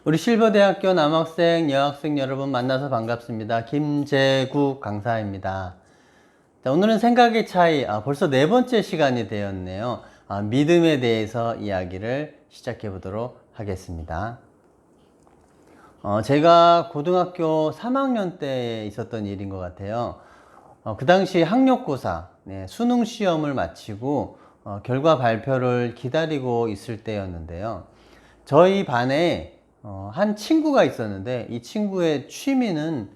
우리 실버대학교 남학생, 여학생 여러분 만나서 반갑습니다. 김재국 강사입니다. 자, 오늘은 생각의 차이, 벌써 네 번째 시간이 되었네요. 믿음에 대해서 이야기를 시작해 보도록 하겠습니다. 제가 고등학교 3학년 때 있었던 일인 것 같아요. 그 당시 학력고사, 수능 시험을 마치고 결과 발표를 기다리고 있을 때였는데요. 저희 반에 한 친구가 있었는데 이 친구의 취미는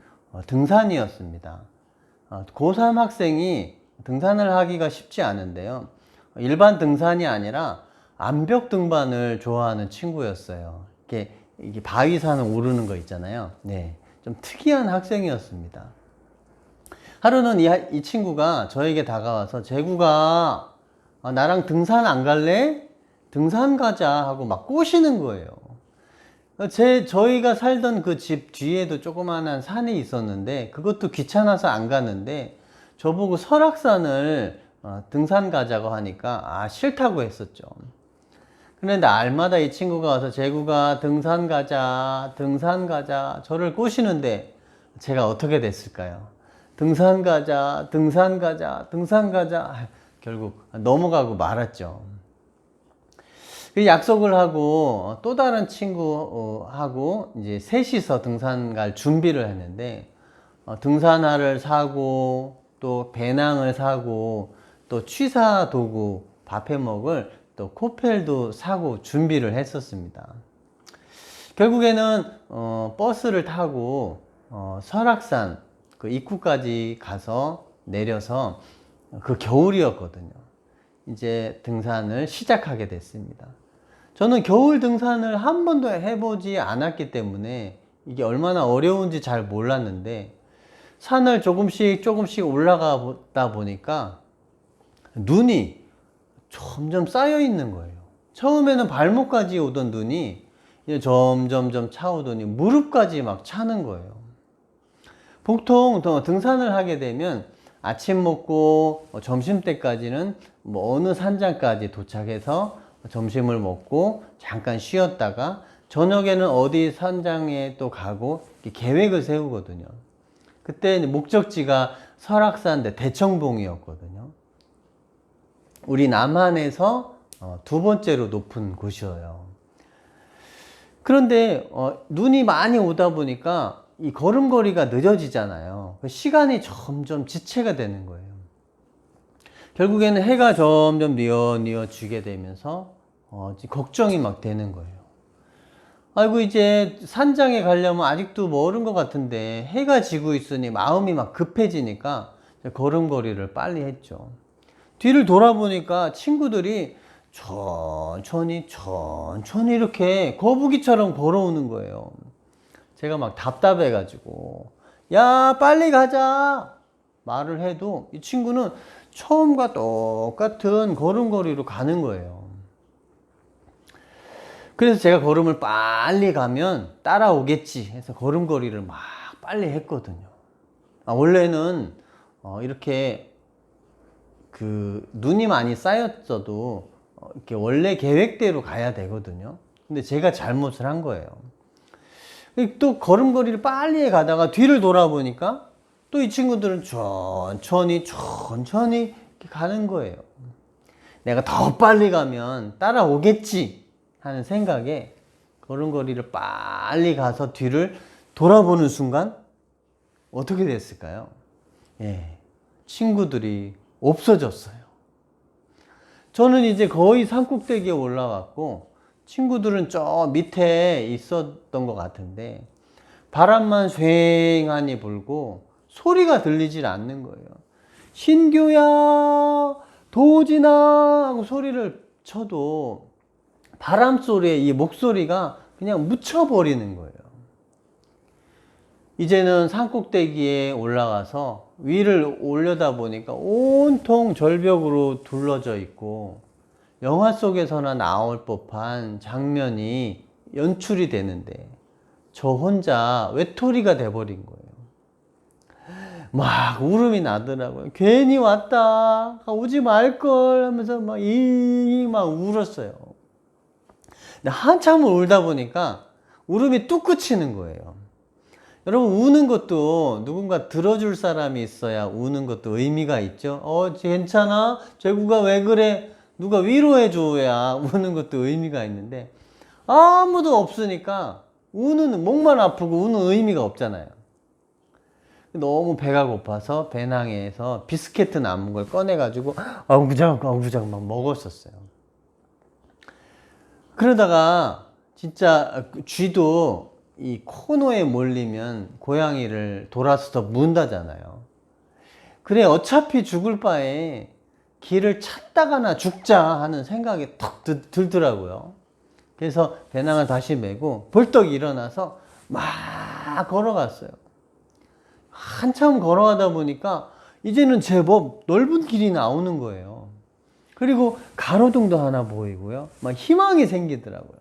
등산이었습니다. 고3 학생이 등산을 하기가 쉽지 않은데요. 일반 등산이 아니라 암벽 등반을 좋아하는 친구였어요. 이게 바위산을 오르는 거 있잖아요. 네, 좀 특이한 학생이었습니다. 하루는 이 친구가 저에게 다가와서 재구가 나랑 등산 안 갈래? 등산 가자 하고 막 꼬시는 거예요. 저희가 살던 그 집 뒤에도 조그마한 산이 있었는데 그것도 귀찮아서 안 갔는데 저보고 설악산을 등산 가자고 하니까 싫다고 했었죠. 그런데 날마다 이 친구가 와서 재구가 등산 가자 저를 꼬시는데 제가 어떻게 됐을까요? 등산 가자 결국 넘어가고 말았죠. 약속을 하고 또 다른 친구하고 이제 셋이서 등산 갈 준비를 했는데 등산화를 사고 또 배낭을 사고 또 취사 도구 밥해 먹을 또 코펠도 사고 준비를 했었습니다. 결국에는 버스를 타고 설악산 그 입구까지 가서 내려서 그 겨울이었거든요. 이제 등산을 시작하게 됐습니다. 저는 겨울 등산을 한 번도 해보지 않았기 때문에 이게 얼마나 어려운지 잘 몰랐는데 산을 조금씩 올라가다 보니까 눈이 점점 쌓여 있는 거예요. 처음에는 발목까지 오던 눈이 이제 점점 차오더니 무릎까지 막 차는 거예요. 보통 등산을 하게 되면 아침 먹고 점심 때까지는 어느 산장까지 도착해서 점심을 먹고 잠깐 쉬었다가 저녁에는 어디 산장에 또 가고 계획을 세우거든요. 그때 목적지가 설악산 대청봉이었거든요. 우리 남한에서 두 번째로 높은 곳이에요. 그런데 눈이 많이 오다 보니까 이 걸음걸이가 늦어지잖아요. 시간이 점점 지체가 되는 거예요. 결국에는 해가 점점 뉘어지게 되면서 걱정이 막 되는 거예요. 아이고 이제 산장에 가려면 아직도 멀은 것 같은데 해가 지고 있으니 마음이 막 급해지니까 걸음걸이를 빨리 했죠. 뒤를 돌아보니까 친구들이 천천히 이렇게 거북이처럼 걸어오는 거예요. 제가 막 답답해 가지고 야 빨리 가자 말을 해도 이 친구는 처음과 똑같은 걸음걸이로 가는 거예요. 그래서 제가 걸음을 빨리 가면 따라오겠지 해서 걸음걸이를 막 빨리 했거든요. 원래는 이렇게 그 눈이 많이 쌓였어도 이렇게 원래 계획대로 가야 되거든요. 근데 제가 잘못을 한 거예요. 또 걸음걸이를 빨리 가다가 뒤를 돌아보니까 또 이 친구들은 천천히 이렇게 가는 거예요. 내가 더 빨리 가면 따라오겠지 하는 생각에 걸음걸이를 빨리 가서 뒤를 돌아보는 순간 어떻게 됐을까요? 친구들이 없어졌어요. 저는 이제 거의 산꼭대기에 올라왔고 친구들은 저 밑에 있었던 것 같은데 바람만 왱하니 불고 소리가 들리질 않는 거예요. 신규야 도진아 하고 소리를 쳐도 바람 소리에 이 목소리가 그냥 묻혀버리는 거예요. 이제는 산꼭대기에 올라가서 위를 올려다 보니까 온통 절벽으로 둘러져 있고 영화 속에서나 나올 법한 장면이 연출이 되는데 저 혼자 외톨이가 돼버린 거예요. 막 울음이 나더라고요. 괜히 왔다. 오지 말걸 하면서 막 울었어요. 근데 한참을 울다 보니까 울음이 뚝 그치는 거예요. 여러분, 우는 것도 누군가 들어줄 사람이 있어야 우는 것도 의미가 있죠. 괜찮아? 재구가 왜 그래? 누가 위로해 줘야 우는 것도 의미가 있는데, 아무도 없으니까 우는, 목만 아프고 우는 의미가 없잖아요. 너무 배가 고파서 배낭에서 비스켓 남은 걸 꺼내가지고 아우구장 막 먹었었어요. 그러다가 진짜 쥐도 이 코너에 몰리면 고양이를 돌아서서 문다잖아요. 그래, 어차피 죽을 바에 길을 찾다가나 죽자 하는 생각이 탁 들더라고요. 그래서 배낭을 다시 메고 벌떡 일어나서 막 걸어갔어요. 한참 걸어가다 보니까 이제는 제법 넓은 길이 나오는 거예요. 그리고 가로등도 하나 보이고요. 막 희망이 생기더라고요.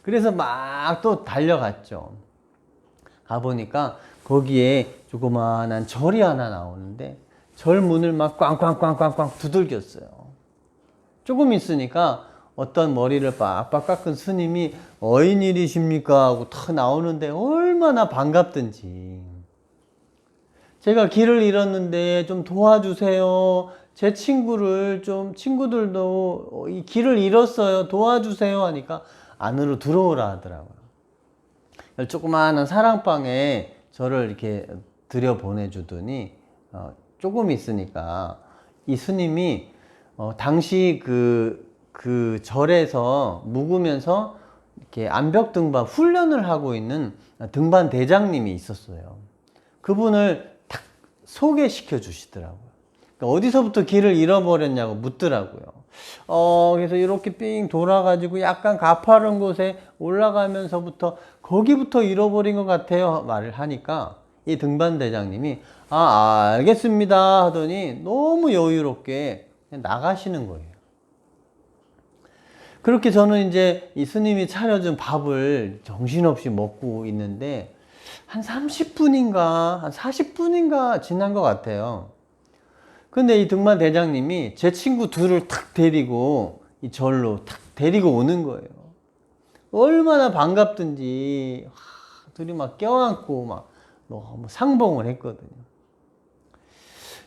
그래서 막 또 달려갔죠. 가보니까 거기에 조그마한 절이 하나 나오는데 절 문을 막 꽝꽝꽝꽝꽝 두들겼어요. 조금 있으니까 어떤 머리를 빡빡 깎은 스님이 어인일이십니까? 하고 탁 나오는데 얼마나 반갑든지. 제가 길을 잃었는데 좀 도와주세요. 제 친구들도 이 길을 잃었어요. 도와주세요. 하니까 안으로 들어오라 하더라고요. 조그마한 사랑방에 저를 이렇게 들여보내주더니, 조금 있으니까 이 스님이, 당시 그 절에서 묵으면서 이렇게 암벽 등반 훈련을 하고 있는 등반 대장님이 있었어요. 그분을 딱 소개시켜 주시더라고요. 그러니까 어디서부터 길을 잃어버렸냐고 묻더라고요. 그래서 이렇게 삥 돌아가지고 약간 가파른 곳에 올라가면서부터 거기부터 잃어버린 것 같아요. 말을 하니까 이 등반 대장님이 알겠습니다 하더니 너무 여유롭게 나가시는 거예요. 그렇게 저는 이제 이 스님이 차려준 밥을 정신없이 먹고 있는데 한 30분인가 한 40분인가 지난 것 같아요. 근데 이 등반 대장님이 제 친구 둘을 탁 데리고 이 절로 탁 데리고 오는 거예요. 얼마나 반갑든지 둘이 막 껴안고 막 너무 상봉을 했거든요.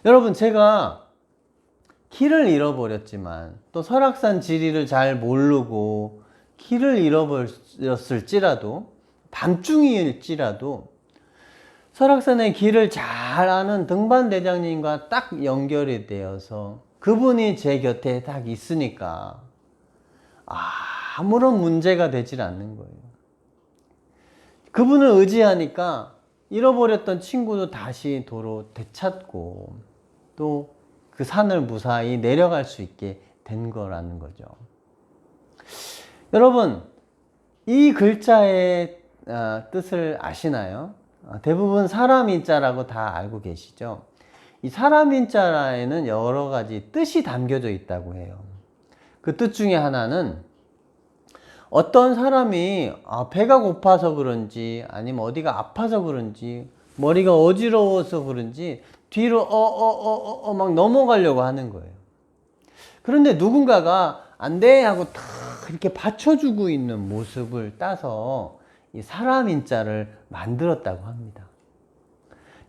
여러분, 제가 길을 잃어버렸지만 또 설악산 지리를 잘 모르고 길을 잃어버렸을지라도 밤중일지라도 설악산의 길을 잘 아는 등반대장님과 딱 연결이 되어서 그분이 제 곁에 딱 있으니까 아무런 문제가 되질 않는 거예요. 그분을 의지하니까 잃어버렸던 친구도 다시 도로 되찾고 또 그 산을 무사히 내려갈 수 있게 된 거라는 거죠. 여러분, 이 글자의 뜻을 아시나요? 대부분 사람인자라고 다 알고 계시죠? 이 사람인자에는 여러 가지 뜻이 담겨져 있다고 해요. 그 뜻 중에 하나는 어떤 사람이 배가 고파서 그런지 아니면 어디가 아파서 그런지 머리가 어지러워서 그런지 뒤로 막 넘어가려고 하는 거예요. 그런데 누군가가 안 돼 하고 탁 이렇게 받쳐주고 있는 모습을 따서 이 사람인자를 만들었다고 합니다.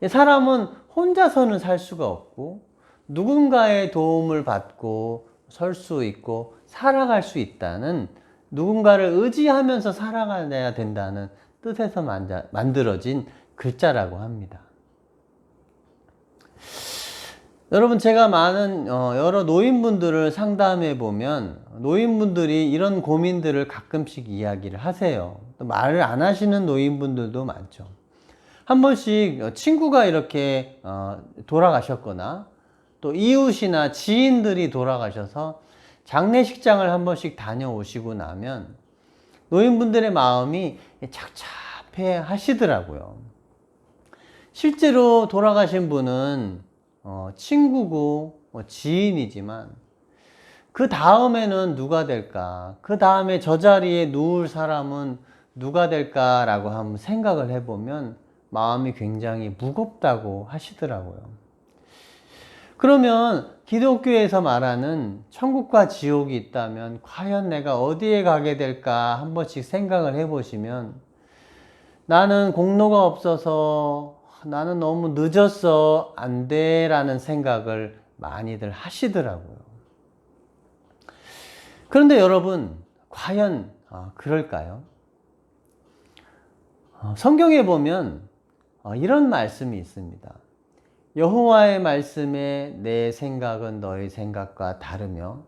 사람은 혼자서는 살 수가 없고 누군가의 도움을 받고 설 수 있고 살아갈 수 있다는, 누군가를 의지하면서 살아가야 된다는 뜻에서 만들어진 글자라고 합니다. 여러분, 제가 많은 여러 노인분들을 상담해 보면 노인분들이 이런 고민들을 가끔씩 이야기를 하세요. 또 말을 안 하시는 노인분들도 많죠. 한 번씩 친구가 이렇게 돌아가셨거나 또 이웃이나 지인들이 돌아가셔서 장례식장을 한 번씩 다녀오시고 나면 노인분들의 마음이 착잡해 하시더라고요. 실제로 돌아가신 분은 친구고 지인이지만 그 다음에는 누가 될까? 그 다음에 저 자리에 누울 사람은 누가 될까라고 한번 생각을 해보면 마음이 굉장히 무겁다고 하시더라고요. 그러면 기독교에서 말하는 천국과 지옥이 있다면 과연 내가 어디에 가게 될까 한 번씩 생각을 해보시면 나는 공로가 없어서 나는 너무 늦었어, 안 돼 라는 생각을 많이들 하시더라고요. 그런데 여러분, 과연 그럴까요? 성경에 보면 이런 말씀이 있습니다. 여호와의 말씀에 내 생각은 너희 생각과 다르며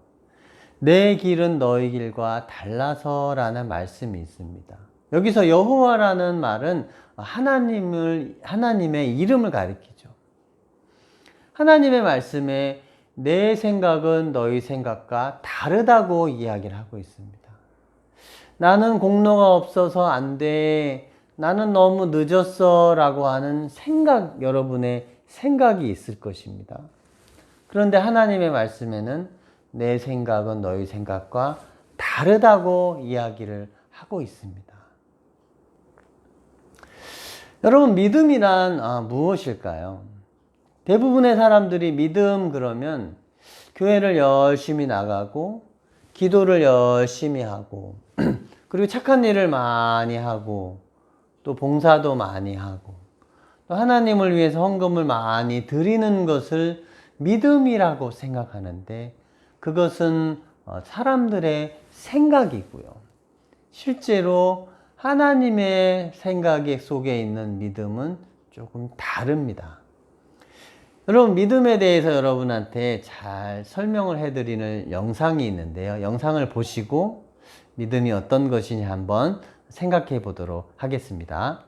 내 길은 너희 길과 달라서 라는 말씀이 있습니다. 여기서 여호와라는 말은 하나님의 이름을 가리키죠. 하나님의 말씀에 내 생각은 너희 생각과 다르다고 이야기를 하고 있습니다. 나는 공로가 없어서 안 돼, 나는 너무 늦었어 라고 하는 생각, 여러분의 생각이 있을 것입니다. 그런데 하나님의 말씀에는 내 생각은 너희 생각과 다르다고 이야기를 하고 있습니다. 여러분, 믿음이란 무엇일까요? 대부분의 사람들이 믿음 그러면 교회를 열심히 나가고 기도를 열심히 하고 그리고 착한 일을 많이 하고 또 봉사도 많이 하고 또 하나님을 위해서 헌금을 많이 드리는 것을 믿음이라고 생각하는데 그것은 사람들의 생각이고요. 실제로 하나님의 생각 속에 있는 믿음은 조금 다릅니다. 여러분, 믿음에 대해서 여러분한테 잘 설명을 해드리는 영상이 있는데요. 영상을 보시고 믿음이 어떤 것이냐 한번 생각해 보도록 하겠습니다.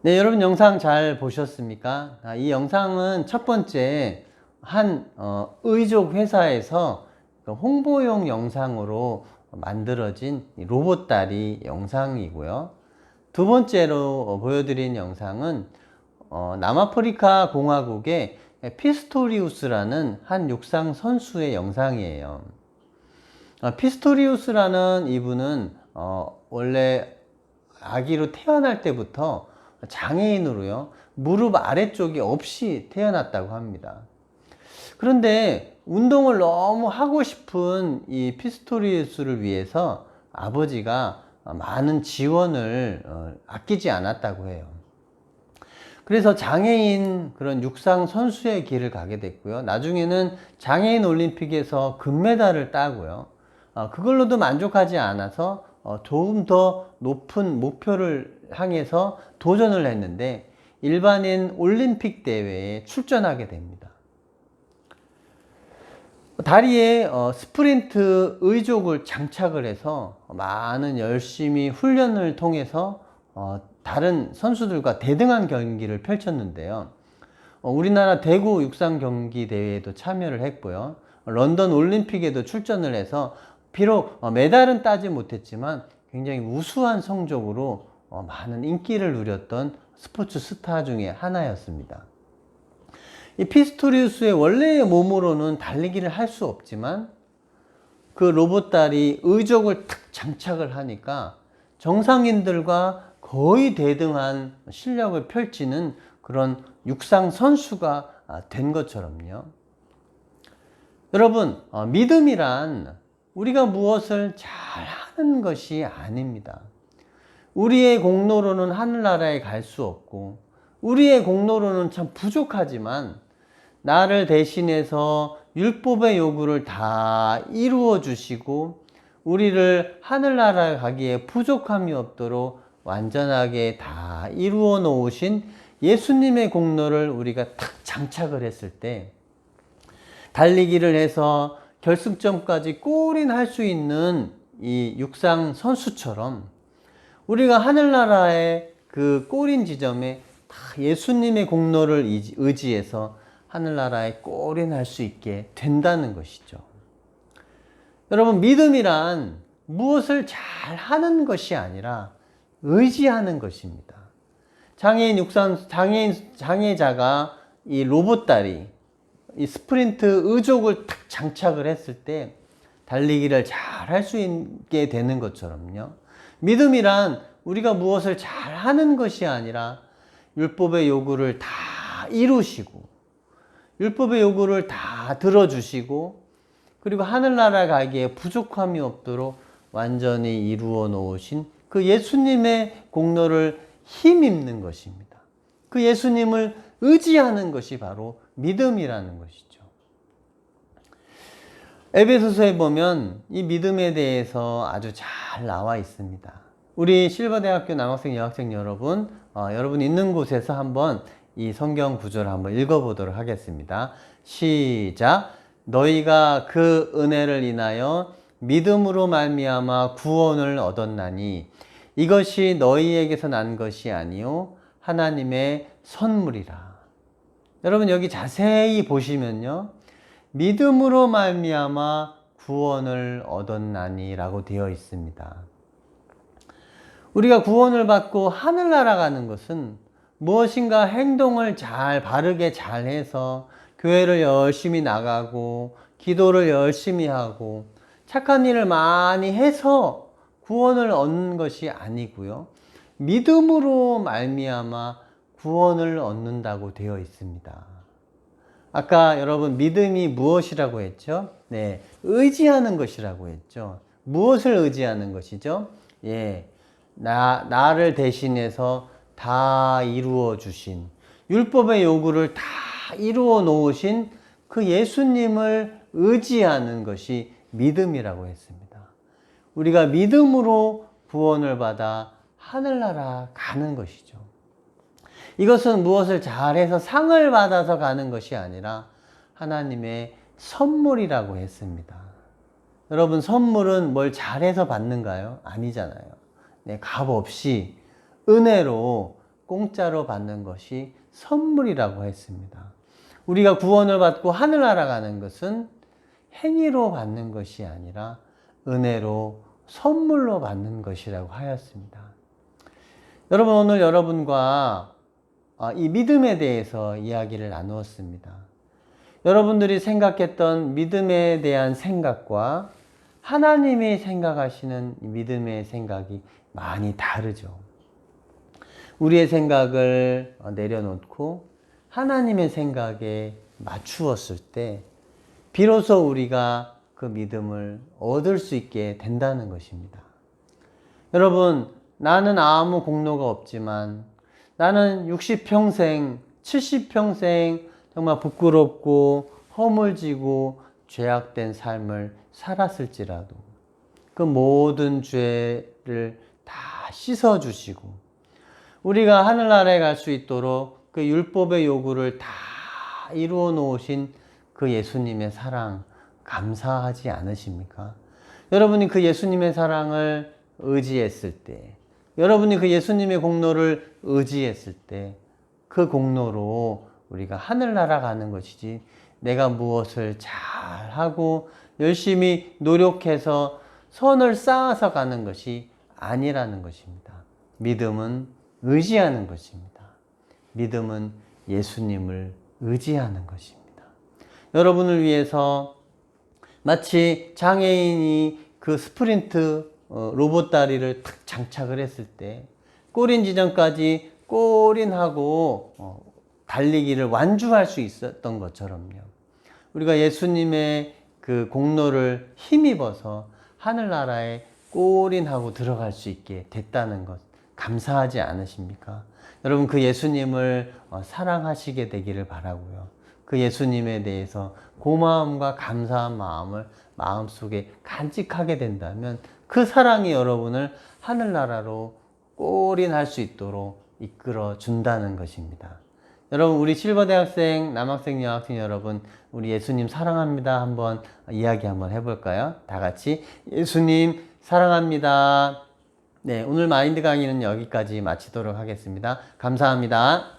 네, 여러분 영상 잘 보셨습니까? 이 영상은 첫 번째 한 의족 회사에서 홍보용 영상으로 만들어진 로봇다리 영상이고요. 두 번째로 보여드린 영상은 남아프리카 공화국의 피스토리우스라는 한 육상 선수의 영상이에요. 피스토리우스라는 이분은 원래 아기로 태어날 때부터 장애인으로요, 무릎 아래쪽이 없이 태어났다고 합니다. 그런데 운동을 너무 하고 싶은 이 피스토리우스를 위해서 아버지가 많은 지원을 아끼지 않았다고 해요. 그래서 장애인 그런 육상 선수의 길을 가게 됐고요. 나중에는 장애인 올림픽에서 금메달을 따고요. 그걸로도 만족하지 않아서 조금 더 높은 목표를 향해서 도전을 했는데 일반인 올림픽 대회에 출전하게 됩니다. 다리에 스프린트 의족을 장착을 해서 많은 열심히 훈련을 통해서 다른 선수들과 대등한 경기를 펼쳤는데요. 우리나라 대구 육상 경기 대회에도 참여를 했고요. 런던 올림픽에도 출전을 해서 비록 메달은 따지 못했지만 굉장히 우수한 성적으로 많은 인기를 누렸던 스포츠 스타 중에 하나였습니다. 이 피스토리우스의 원래의 몸으로는 달리기를 할 수 없지만 그 로봇다리 의족을 탁 장착을 하니까 정상인들과 거의 대등한 실력을 펼치는 그런 육상 선수가 된 것처럼요. 여러분, 믿음이란 우리가 무엇을 잘 하는 것이 아닙니다. 우리의 공로로는 하늘나라에 갈 수 없고 우리의 공로로는 참 부족하지만 나를 대신해서 율법의 요구를 다 이루어 주시고 우리를 하늘나라에 가기에 부족함이 없도록 완전하게 다 이루어 놓으신 예수님의 공로를 우리가 탁 장착을 했을 때 달리기를 해서 결승점까지 골인할 수 있는 이 육상 선수처럼 우리가 하늘나라의 그 골인 지점에 다 예수님의 공로를 의지해서 하늘나라에 골인할 수 있게 된다는 것이죠. 여러분, 믿음이란 무엇을 잘 하는 것이 아니라 의지하는 것입니다. 장애자가 이 로봇다리, 이 스프린트 의족을 탁 장착을 했을 때 달리기를 잘 할 수 있게 되는 것처럼요. 믿음이란 우리가 무엇을 잘 하는 것이 아니라 율법의 요구를 다 이루시고 율법의 요구를 다 들어주시고 그리고 하늘나라 가기에 부족함이 없도록 완전히 이루어 놓으신 그 예수님의 공로를 힘입는 것입니다. 그 예수님을 의지하는 것이 바로 믿음이라는 것이죠. 에베소서에 보면 이 믿음에 대해서 아주 잘 나와 있습니다. 우리 실버대학교 남학생 여학생 여러분, 여러분 있는 곳에서 한번 이 성경 구절을 한번 읽어보도록 하겠습니다. 시작. 너희가 그 은혜를 인하여 믿음으로 말미암아 구원을 얻었나니 이것이 너희에게서 난 것이 아니요 하나님의 선물이라. 여러분 여기 자세히 보시면요, 믿음으로 말미암아 구원을 얻었나니 라고 되어 있습니다. 우리가 구원을 받고 하늘나라 가는 것은 무엇인가 행동을 바르게 잘 해서 교회를 열심히 나가고 기도를 열심히 하고 착한 일을 많이 해서 구원을 얻는 것이 아니고요, 믿음으로 말미암아 구원을 얻는다고 되어 있습니다. 아까 여러분 믿음이 무엇이라고 했죠? 네, 의지하는 것이라고 했죠. 무엇을 의지하는 것이죠? 예, 나를 대신해서 다 이루어 주신 율법의 요구를 다 이루어 놓으신 그 예수님을 의지하는 것이 믿음이라고 했습니다. 우리가 믿음으로 구원을 받아 하늘나라 가는 것이죠. 이것은 무엇을 잘해서 상을 받아서 가는 것이 아니라 하나님의 선물이라고 했습니다. 여러분, 선물은 뭘 잘해서 받는가요? 아니잖아요. 네, 값 없이 은혜로 공짜로 받는 것이 선물이라고 했습니다. 우리가 구원을 받고 하늘나라 가는 것은 행위로 받는 것이 아니라 은혜로 선물로 받는 것이라고 하였습니다. 여러분, 오늘 여러분과 이 믿음에 대해서 이야기를 나누었습니다. 여러분들이 생각했던 믿음에 대한 생각과 하나님이 생각하시는 믿음의 생각이 많이 다르죠. 우리의 생각을 내려놓고 하나님의 생각에 맞추었을 때 비로소 우리가 그 믿음을 얻을 수 있게 된다는 것입니다. 여러분, 나는 아무 공로가 없지만 나는 60평생, 70평생 정말 부끄럽고 허물지고 죄악된 삶을 살았을지라도 그 모든 죄를 다 씻어주시고 우리가 하늘나라에 갈 수 있도록 그 율법의 요구를 다 이루어 놓으신 그 예수님의 사랑 감사하지 않으십니까? 여러분이 그 예수님의 사랑을 의지했을 때, 여러분이 그 예수님의 공로를 의지했을 때 그 공로로 우리가 하늘나라 가는 것이지 내가 무엇을 잘하고 열심히 노력해서 선을 쌓아서 가는 것이 아니라는 것입니다. 믿음은 의지하는 것입니다. 믿음은 예수님을 의지하는 것입니다. 여러분을 위해서 마치 장애인이 그 스프린트 로봇 다리를 탁 장착을 했을 때 꼬린 지점까지 꼬린하고 달리기를 완주할 수 있었던 것처럼요. 우리가 예수님의 그 공로를 힘입어서 하늘나라에 꼬린하고 들어갈 수 있게 됐다는 것 감사하지 않으십니까? 여러분, 그 예수님을 사랑하시게 되기를 바라고요. 그 예수님에 대해서 고마움과 감사한 마음을 마음속에 간직하게 된다면 그 사랑이 여러분을 하늘나라로 꼬린할 수 있도록 이끌어 준다는 것입니다. 여러분, 우리 실버대학생, 남학생, 여학생 여러분, 우리 예수님 사랑합니다. 한번 이야기 한번 해볼까요? 다 같이 예수님 사랑합니다. 네, 오늘 마인드 강의는 여기까지 마치도록 하겠습니다. 감사합니다.